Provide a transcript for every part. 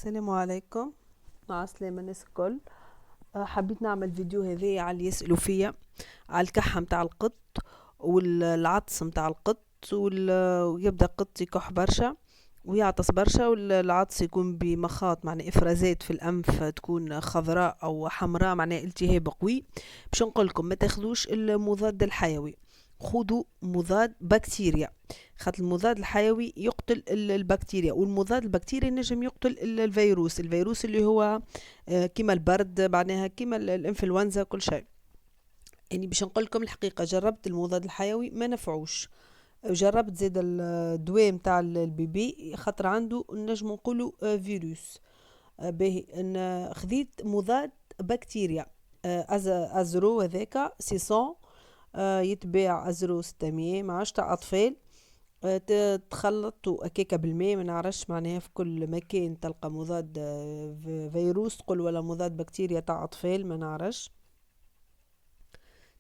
السلام عليكم. مع السلامة الناس الكل. حبيت نعمل فيديو هذايا على اللي يسألوا فيا على الكحة متاع القط والعطس متاع القط ويبدأ القط يكح برشا ويعطس برشا، والعطس يكون بمخاط معناه افرازات في الانف تكون خضراء او حمراء معناه التهاب قوي. باش نقولكم ما تاخذوش المضاد الحيوي، خذوا مضاد بكتيريا، خاطر المضاد الحيوي يقتل البكتيريا، والمضاد البكتيري نجم يقتل الفيروس اللي هو كيما البرد معناها كيما الانفلونزا كل شيء. يعني باش نقول لكم الحقيقه جربت المضاد الحيوي ما نفعوش، جربت زيد الدواء متاع البيبي خاطر عنده نجم نقولوا فيروس. باهي ان خذيت مضاد بكتيريا، ازرو هذاك 600، يتباع ازرو 600 مع تاع اطفال. تخلطوا هكاكا بالماء، ما نعرفش معناها في كل مكان تلقى مضاد فيروس تقول ولا مضاد بكتيريا تاع اطفال ما نعرفش.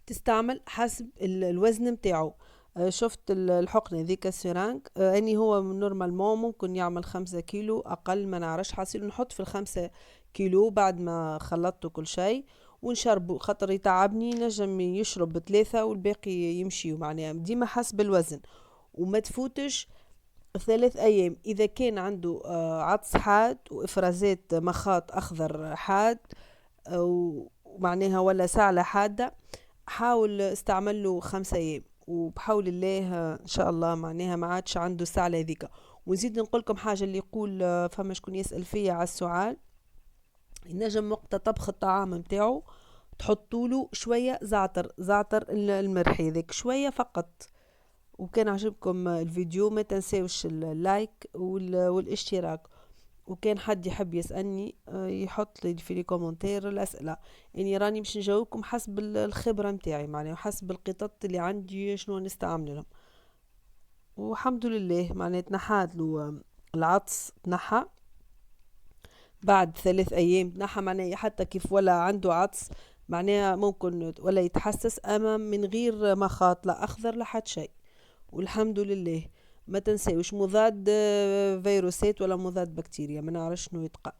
تستعمل حسب الوزن متاعو. شفت الحقنة ذيك السيرانك، اني هو نورمالمون ممكن يعمل 5 كيلو اقل ما نعرفش، حاسيل نحط في ال5 كيلو بعد ما خلطته كل شيء ونشربه، خاطر يتعبني نجم يشرب 3 والباقي يمشي، معناها ديما حسب الوزن. وما تفوتش 3 أيام إذا كان عنده عطس حاد وإفرازات مخاط أخضر حاد، ومعناها ولا سعلة حادة، حاول استعمل له 5 أيام وبحول الله إن شاء الله معناها ما عادش عنده السعلة ذيك. ونزيد نقولكم حاجة، اللي يقول فما شكون يسأل فيا على السعال، ينجم وقت طبخ الطعام متاعو تحطوله شوية زعتر المرحي ذاك شوية فقط. وكان عجبكم الفيديو ما تنساوش اللايك والاشتراك، وكان حد يحب يسألني يحط لي في لي كومنتير الأسئلة، يعني راني باش نجاوبكم حسب الخبرة متاعي، معناها حسب القطط اللي عندي شنو نستعمل لهم. والحمد لله معناها تنحات له العطس، تنحى بعد 3 أيام، تنحى معناها حتى كيف ولا عنده عطس معناها ممكن ولا يتحسس أما من غير مخاط لا أخضر لا حد شيء، والحمد لله. ما تنساوش مضاد فيروسات ولا مضاد بكتيريا ما نعرف شنو يتقال.